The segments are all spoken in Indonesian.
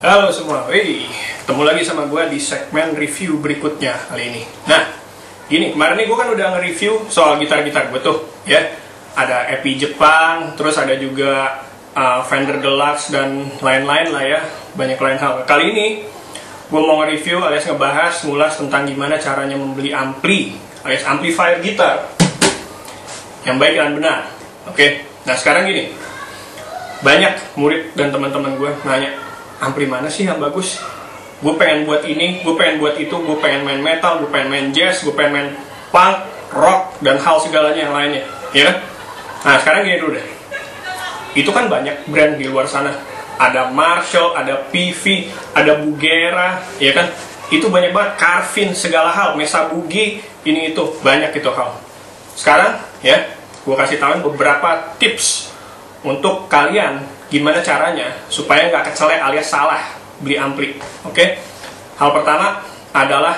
Halo semua, ketemu lagi sama gue di segmen review berikutnya kali ini. Nah, gini, kemarin nih gue kan udah nge-review soal gitar-gitar gue tuh, ya. Ada Epi Jepang, terus ada juga Fender Deluxe dan lain-lain lah ya, banyak lain hal. Kali ini gue mau nge-review alias ngebahas, ngulas tentang gimana caranya membeli ampli alias amplifier gitar yang baik dan benar. Oke, nah sekarang gini, banyak murid dan teman-teman gue nanya, ampli mana sih yang bagus? Gue pengen buat ini, gue pengen buat itu, gue pengen main metal, gue pengen main jazz, gue pengen main punk, rock, dan hal segalanya yang lainnya, ya kan? Nah sekarang gini dulu deh, itu kan banyak brand di luar sana. Ada Marshall, ada PV, ada Bugera, ya kan? Itu banyak banget, Carvin, segala hal, Mesa Boogie, ini itu, banyak itu hal. Sekarang, ya, gue kasih tahuin beberapa tips untuk kalian gimana caranya supaya nggak kecelek alias salah beli ampli. Oke? Hal pertama adalah,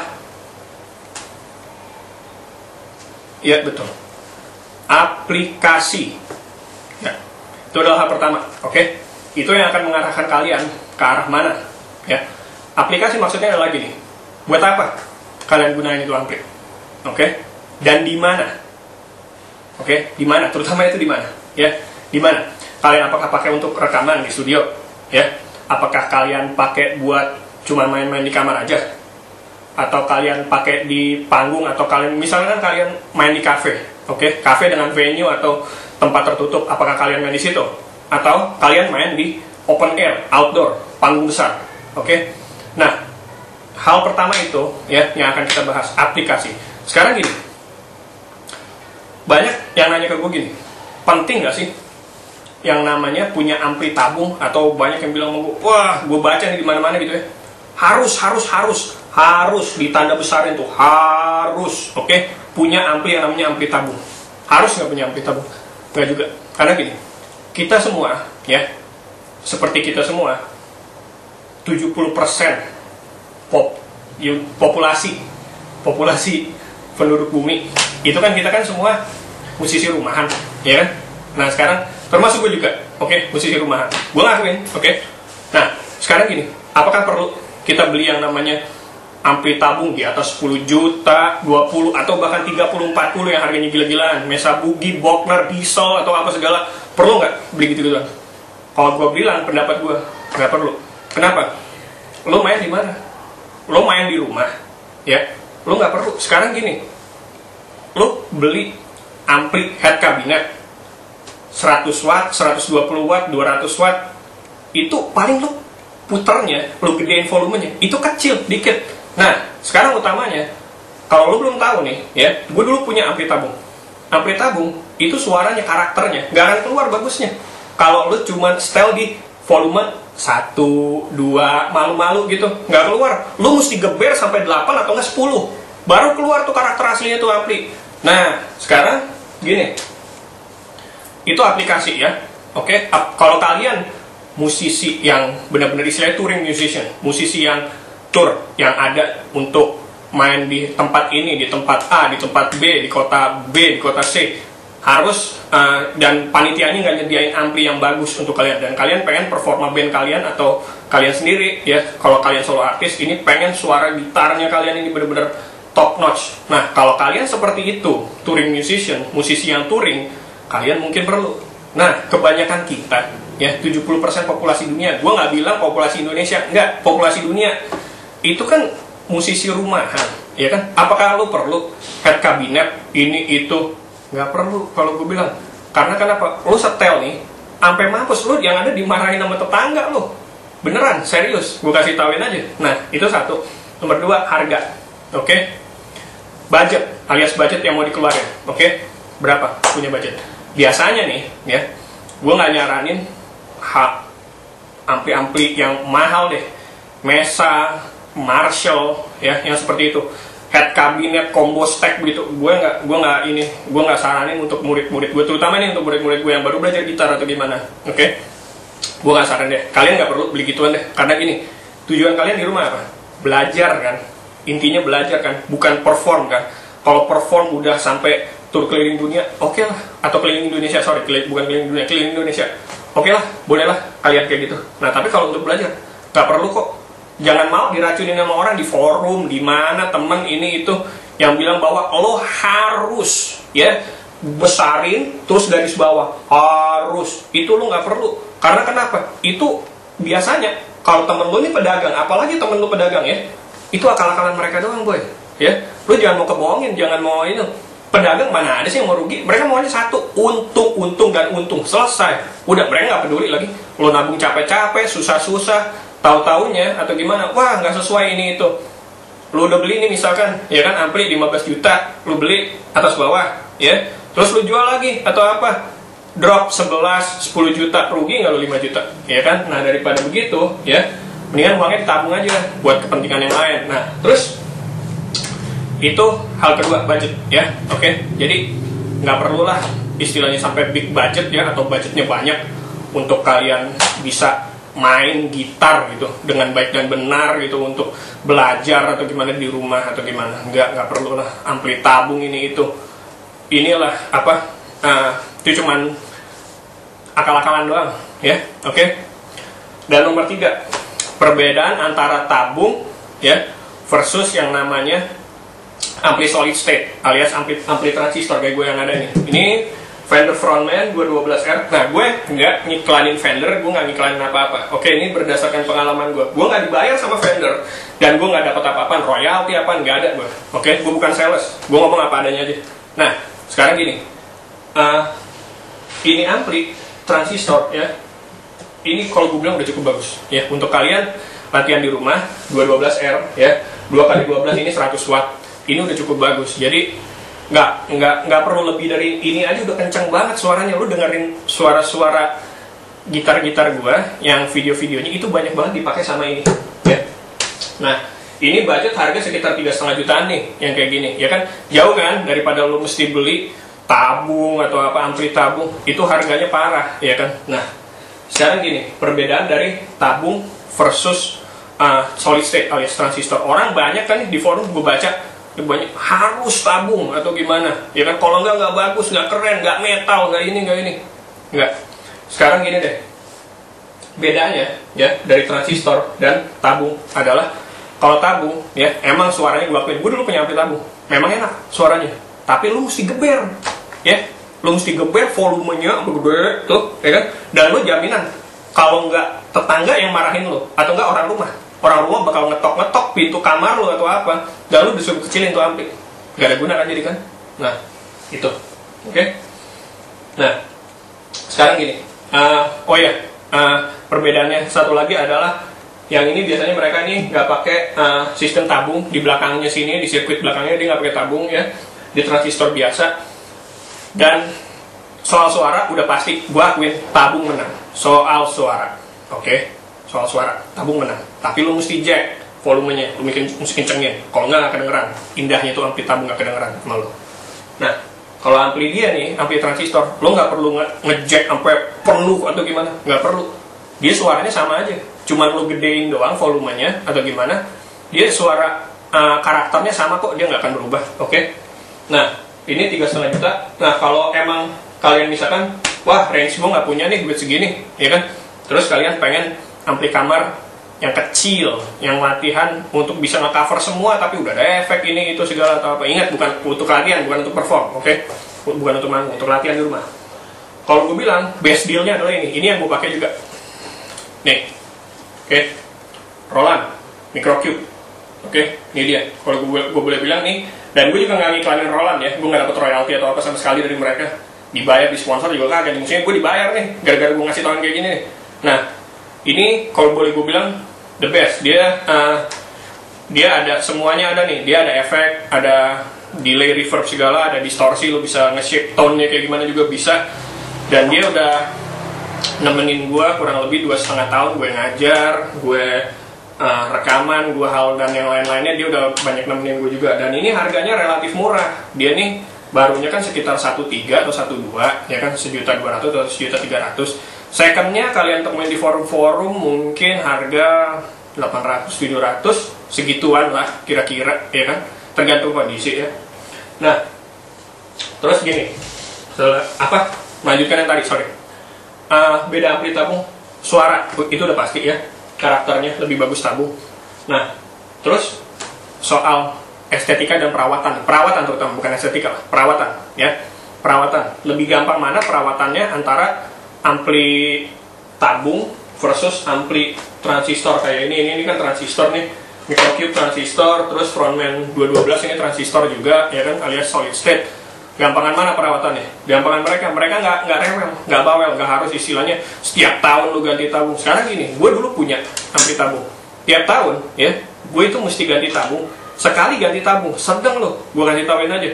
ya betul, aplikasi. Ya, itu adalah hal pertama. Oke? Itu yang akan mengarahkan kalian ke arah mana. Ya, aplikasi maksudnya adalah gini. Buat apa kalian gunain itu ampli? Oke? Dan di mana? Oke? Di mana? Terutama itu di mana? Ya, di mana? Kalian apakah pakai untuk rekaman di studio? Ya? Apakah kalian pakai buat cuma main-main di kamar aja? Atau kalian pakai di panggung? Atau kalian, misalnya kan kalian main di cafe, oke? Cafe dengan venue atau tempat tertutup, apakah kalian main di situ? Atau kalian main di open air, outdoor, panggung besar, oke? Nah, hal pertama itu ya yang akan kita bahas, aplikasi. Sekarang gini, banyak yang nanya ke gue gini, penting gak sih yang namanya punya ampli tabung? Atau banyak yang bilang sama gue, wah gue baca nih di mana-mana gitu ya, harus ditanda besarin tuh, harus, oke, punya ampli yang namanya ampli tabung. Harus nggak punya ampli tabung? Nggak juga, karena gini, kita semua ya, seperti kita semua, 70% populasi penduduk bumi itu kan, kita kan semua musisi rumahan, ya kan? Nah sekarang termasuk gue juga, oke, musisi rumahan, gue ngakuin, oke. Nah sekarang gini, apakah perlu kita beli yang namanya ampli tabung di atas 10 juta, 20 atau bahkan 30-40 yang harganya gila-gilaan, Mesa Boogie, Bogner, Diesel atau apa segala? Perlu nggak beli gitu-gituan? Kalau gue bilang, pendapat gue nggak perlu. Kenapa? Lo main di mana? Lo main di rumah, ya? Lo nggak perlu. Sekarang gini, lo beli ampli head cabinet 100 watt, 120 watt, 200 watt, itu paling lo puternya, lo gedein volumenya, itu kecil, dikit. Nah, sekarang utamanya, kalau lo belum tahu nih, ya, gue dulu punya ampli tabung. Ampli tabung, itu suaranya, karakternya, nggak akan keluar bagusnya kalau lo cuma setel di volume 1, 2, malu-malu gitu, nggak keluar. Lo mesti geber sampai 8 atau nggak 10, baru keluar tuh karakter aslinya tuh ampli. Nah, sekarang gini, itu aplikasi ya, oke. Kalau kalian musisi yang benar-benar istilahnya touring musician, musisi yang tour, yang ada untuk main di tempat ini, di tempat A, di tempat B, di kota B, di kota C, harus dan panitianya nggak nyediain ampli yang bagus untuk kalian, dan kalian pengen performa band kalian atau kalian sendiri ya, kalau kalian solo artis ini pengen suara gitarnya kalian ini benar-benar top notch. Nah kalau kalian seperti itu, touring musician, musisi yang touring, kalian mungkin perlu. Nah kebanyakan kita ya, 70% populasi dunia, gue nggak bilang populasi Indonesia, enggak, populasi dunia itu kan musisi rumahan, ya kan? Apakah lo perlu head cabinet ini itu? Nggak perlu kalau gue bilang. Karena kenapa? Lo setel nih sampai mampus, lo yang ada dimarahin sama tetangga lo. Beneran, serius, gue kasih tauin aja. Nah itu satu. Nomor 2, harga. Oke? Budget alias budget yang mau dikeluarin. Oke? Berapa punya budget? Biasanya nih ya, gue nggak nyaranin ampli-ampli yang mahal deh, Mesa, Marshall ya, yang seperti itu, head cabinet, combo stack begitu. Gue nggak saranin untuk murid-murid gue, terutama nih untuk murid-murid gue yang baru belajar gitar atau gimana. Oke? Gue nggak saran deh, kalian nggak perlu beli gituan deh, karena gini, tujuan kalian di rumah apa? Belajar kan, intinya belajar kan, bukan perform kan. Kalau perform udah sampai tur keliling dunia, oke lah, atau keliling Indonesia, bukan keliling dunia, keliling Indonesia, oke lah, bolehlah kalian kayak gitu. Nah tapi kalau untuk belajar, nggak perlu kok. Jangan mau diracunin sama orang di forum, di mana temen ini itu yang bilang bahwa lo harus ya besarin terus garis bawah harus, itu lo nggak perlu. Karena kenapa? Itu biasanya kalau temen lo ini pedagang, apalagi temen lo pedagang ya, itu akal-akalan mereka doang boy ya. Lo jangan mau kebohongin, jangan mau itu. Pedagang mana ada sih yang mau rugi? Mereka maunya satu, untung dan untung, selesai. Udah, mereka nggak peduli lagi lo nabung capek-capek, susah-susah, tahu-taunya atau gimana, wah nggak sesuai ini itu. Lo udah beli nih misalkan ya kan ampli 15 juta, lo beli atas bawah ya, terus lo jual lagi atau apa, drop 11, 10 juta, rugi nggak lo 5 juta ya kan. Nah daripada begitu ya, mendingan uangnya ditabung aja buat kepentingan yang lain. Nah terus itu hal kedua, budget ya. Oke, jadi nggak perlu lah istilahnya sampai big budget ya, atau budgetnya banyak untuk kalian bisa main gitar gitu dengan baik dan benar gitu, untuk belajar atau gimana di rumah atau gimana. Nggak perlu lah ampli tabung ini itu. Inilah apa, itu cuman akal-akalan doang ya. Oke. Dan nomor 3, perbedaan antara tabung ya versus yang namanya ampli solid state alias ampli transistor kayak gue yang ada nih. Ini Fender Frontman gue 12R. Nah gue nggak ngiklanin Fender, gue nggak ngiklanin apa-apa. Oke, ini berdasarkan pengalaman gue. Gue nggak dibayar sama Fender dan gue nggak dapat apa-apaan, royalti apa nggak ada gue. Oke, gue bukan sales, gue ngomong apa adanya aja. Nah sekarang gini, ini ampli transistor ya. Ini kalau gue bilang udah cukup bagus ya untuk kalian latihan di rumah. 212R ya, 2x12 ini 100 watt. Ini udah cukup bagus. Jadi nggak perlu lebih dari ini aja udah kenceng banget suaranya. Lu dengerin suara-suara gitar-gitar gua yang video-videonya itu banyak banget dipakai sama ini ya. Nah ini budget harga sekitar 3,5 jutaan nih yang kayak gini ya kan, jauh kan daripada lu mesti beli tabung atau apa, ampli tabung itu harganya parah ya kan. Nah sekarang gini, perbedaan dari tabung versus solid state alias transistor. Orang banyak kan nih di forum gue baca banyak harus tabung atau gimana ya kan, kalau nggak bagus, nggak keren, nggak metal, nggak ini. Sekarang gini deh, bedanya ya dari transistor dan tabung adalah kalau tabung ya emang suaranya gue dulu punya ampli tabung, memang enak suaranya, tapi lu mesti geber ya, lu mesti geber volumenya gede tuh ya kan, dan lu jaminan kalau nggak tetangga yang marahin lu atau nggak orang rumah bakal ngetok pintu kamar lu atau apa, dan lu disuruh kecilin tuh ampli, gak ada guna kan jadi kan. Nah itu oke. Nah sekarang gini, perbedaannya satu lagi adalah yang ini biasanya mereka nih nggak pakai sistem tabung di belakangnya sini, di sirkuit belakangnya dia nggak pakai tabung ya, di transistor biasa. Dan soal suara udah pasti gua akuin tabung menang soal suara. Oke. Soal suara tabung menang, tapi lu mesti jack volumenya, lu mesti kencengin, kalau nggak kedengeran. Indahnya itu ampli tabung nggak kedengeran sama lu. Nah kalau ampli dia nih, ampli transistor, lu nggak perlu ngejack sampai penuh atau gimana, nggak perlu. Dia suaranya sama aja, cuman lu gedein doang volumenya atau gimana, dia suara karakternya sama kok, dia nggak akan berubah. Oke. Nah ini 3,5 juta. Nah kalau emang kalian misalkan, wah range gue nggak punya nih duit segini ya kan, terus kalian pengen ampli kamar yang kecil, yang latihan untuk bisa nge-cover semua tapi udah ada efek ini itu segala atau apa. Ingat, bukan untuk latihan, bukan untuk perform, oke? Bukan untuk manggung, untuk latihan di rumah. Kalau gue bilang best dealnya adalah ini yang gue pakai juga. Nih, oke? Roland Microcube, oke? Ini dia. Kalau gue boleh bilang nih, dan gue juga nggak ngiklanin Roland ya, gue nggak dapet royalti atau apa sama sekali dari mereka. Dibayar, di sponsor juga kagak. Maksudnya gue dibayar nih, gara-gara gue ngasih tahuan kayak gini nih. Nah ini kalau boleh gue bilang the best. Dia ada semuanya, ada nih. Dia ada efek, ada delay, reverb segala, ada distorsi, lo bisa nge-shape tone-nya kayak gimana juga bisa. Dan dia udah nemenin gue kurang lebih 2,5 tahun. Gue ngajar, gue rekaman, gue hal dan yang lain-lainnya, dia udah banyak nemenin gue juga. Dan ini harganya relatif murah. Dia nih barunya kan sekitar 1,3 atau 1,2 ya kan, 1.200.000 atau 1.300.000. Secondnya kalian temuin di forum-forum mungkin harga 800-700, segituan lah kira-kira ya kan, tergantung kondisi ya. Nah terus gini, lanjutkan yang tadi, beda ampli tabung, suara itu udah pasti ya. karakternya lebih bagus tabung. Nah, terus soal estetika dan perawatan terutama, bukan estetika, perawatan ya. Perawatan lebih gampang mana perawatannya antara ampli tabung versus ampli transistor kayak ini kan transistor nih, microcube transistor, terus frontman 212 ini transistor juga ya kan, alias solid state. Gampangan mana perawatannya? Gampangan mereka nggak rewel, nggak bawel, nggak harus istilahnya setiap tahun lu ganti tabung. Sekarang gini, gue dulu punya ampli tabung, tiap tahun ya gue itu mesti ganti tabung. Sekali ganti tabung sedang lo, gue ganti tahuin aja,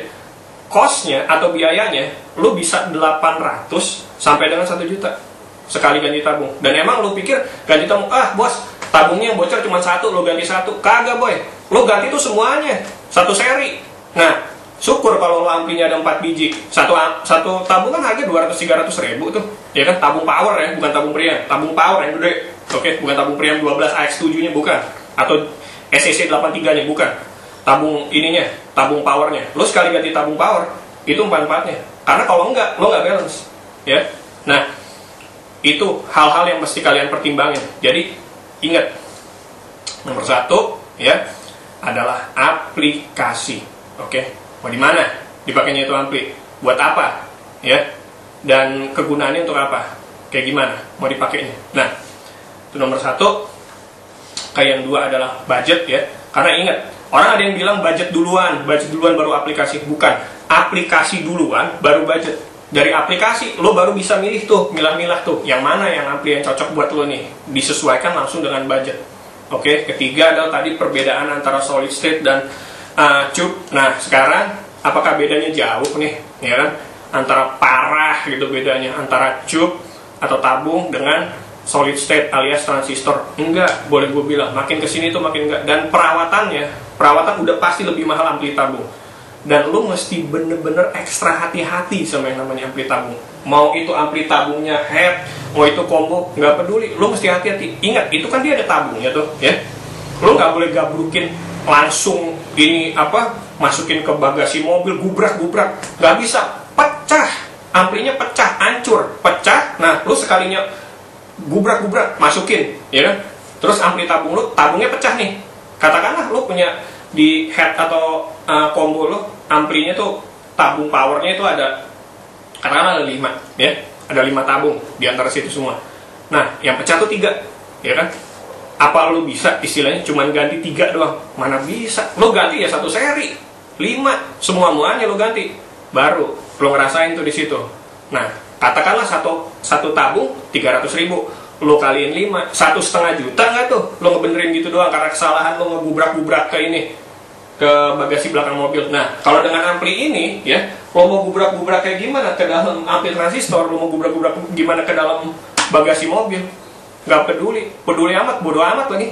costnya atau biayanya lu bisa 800 sampai dengan 1 juta sekali ganti tabung. Dan emang lu pikir ganti tabung, bos tabungnya yang bocor cuma 1, lu ganti 1, kagak boy, lu ganti tuh semuanya, satu seri. Nah, syukur kalau lo amplinya ada 4 biji. Satu tabung kan harga 200-300 ribu tuh. Ya kan, tabung power ya, bukan tabung Priam. Tabung power yang gede. Oke, bukan tabung Priam 12 AX7-nya bukan. Atau SEC 83-nya bukan. Tabung ininya, tabung powernya. Lo sekali ganti tabung power, itu 4-4-nya. Karena kalau enggak, lo nggak balance. Ya. Nah, itu hal-hal yang mesti kalian pertimbangin. Jadi, ingat. Nomor 1, ya, adalah aplikasi. Oke. Mau di mana dipakainya itu ampli? Buat apa? Ya. Dan kegunaannya untuk apa? Kayak gimana mau dipakainya? Nah, itu nomor 1. Kayak yang 2 adalah budget ya. Karena ingat, orang ada yang bilang budget duluan baru aplikasi. Bukan, aplikasi duluan baru budget. Dari aplikasi lo baru bisa milih tuh, milah-milah tuh yang mana yang ampli yang cocok buat lo nih, disesuaikan langsung dengan budget. Oke. Ketiga adalah tadi perbedaan antara solid state dan tube. Nah, sekarang apakah bedanya jauh nih, ya kan? Antara parah gitu bedanya antara tube atau tabung dengan solid state alias transistor. Enggak, boleh gue bilang makin kesini tuh makin enggak. Dan perawatan udah pasti lebih mahal ampli tabung. Dan lu mesti bener-bener ekstra hati-hati sama yang namanya ampli tabung. Mau itu ampli tabungnya head, mau itu combo, nggak peduli. Lu mesti hati-hati. Ingat, itu kan dia ada tabungnya tuh, ya. Lu nggak boleh gabrukin langsung ini masukin ke bagasi mobil gubrak-gubrak, nggak bisa, pecah, amplinya pecah, hancur, pecah. Nah, lu sekalinya gubrak-gubrak masukin, ya kan? Terus ampli tabung lu, tabungnya pecah nih. Katakanlah lu punya di head atau combo lu, amplinya tuh tabung powernya itu ada, katakanlah ada 5, ya, ada 5 tabung di antara situ semua. Nah, yang pecah tuh 3, ya kan? Apa lo bisa istilahnya cuman ganti 3 doang? Mana bisa? Lo ganti ya satu seri 5, semua-muanya lo ganti, baru lo ngerasain tuh di situ. Nah, katakanlah satu tabung 300 ribu, lo kaliin 5, 1,5 juta nggak tuh? Lo ngebenerin gitu doang karena kesalahan lo ngebubrak-bubrak ke ini, ke bagasi belakang mobil. Nah, kalau dengan ampli ini ya, lo mau gubrak-gubrak kayak gimana ke dalam ampli transistor, lo mau gubrak-gubrak gimana ke dalam bagasi mobil, nggak peduli amat, bodo amat lagi.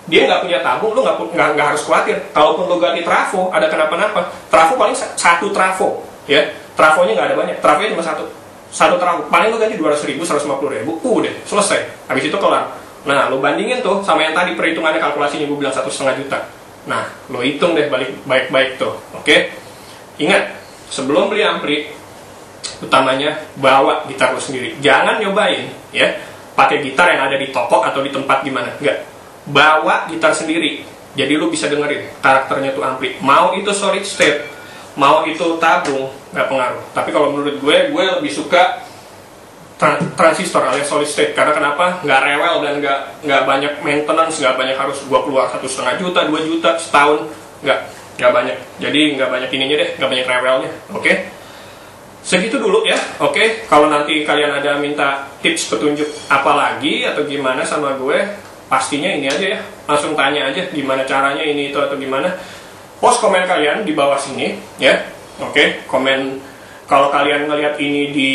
Dia nggak punya tabung, lo nggak harus khawatir. Kalaupun lo ganti trafo, ada kenapa-napa, trafo paling 1 trafo, ya, trafonya nggak ada banyak, trafonya cuma satu trafo, paling lo ganti 200 ribu, 150 ribu, udah selesai, habis itu kelar. Nah, lo bandingin tuh sama yang tadi perhitungannya, kalkulasinya gue bilang 1,5 juta. Nah, lo hitung deh baik-baik tuh, oke? Ingat, sebelum beli ampli, utamanya bawa gitar lo sendiri. Jangan nyobain, ya, pakai gitar yang ada di toko atau di tempat gimana, enggak. Bawa gitar sendiri, jadi lu bisa dengerin karakternya tuh ampli. Mau itu solid state, mau itu tabung, nggak pengaruh. Tapi kalau menurut gue lebih suka transistor alias solid state. Karena kenapa? Nggak rewel dan nggak banyak maintenance, nggak banyak harus gua keluar 1,5 juta, 2 juta setahun, nggak banyak. Jadi nggak banyak ininya deh, nggak banyak rewelnya, oke? Segitu dulu ya, oke. Kalau nanti kalian ada minta tips petunjuk apa lagi atau gimana sama gue, pastinya ini aja ya, langsung tanya aja gimana caranya ini itu atau gimana. Post komen kalian di bawah sini ya, oke. Komen kalau kalian ngelihat ini di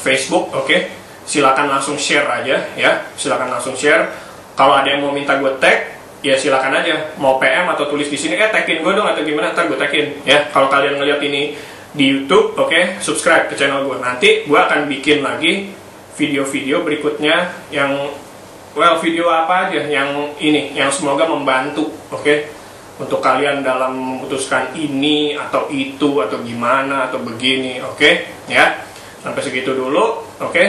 Facebook, oke. Silakan langsung share aja ya, silakan langsung share. Kalau ada yang mau minta gue tag, ya silakan aja. Mau PM atau tulis di sini, tagin gue dong atau gimana, ntar gue tagin ya. Kalau kalian ngelihat ini di YouTube, oke, subscribe ke channel gue. Nanti gue akan bikin lagi video-video berikutnya yang, video apa aja yang ini, yang semoga membantu, oke, untuk kalian dalam memutuskan ini atau itu atau gimana atau begini, oke, ya. Sampai segitu dulu, oke.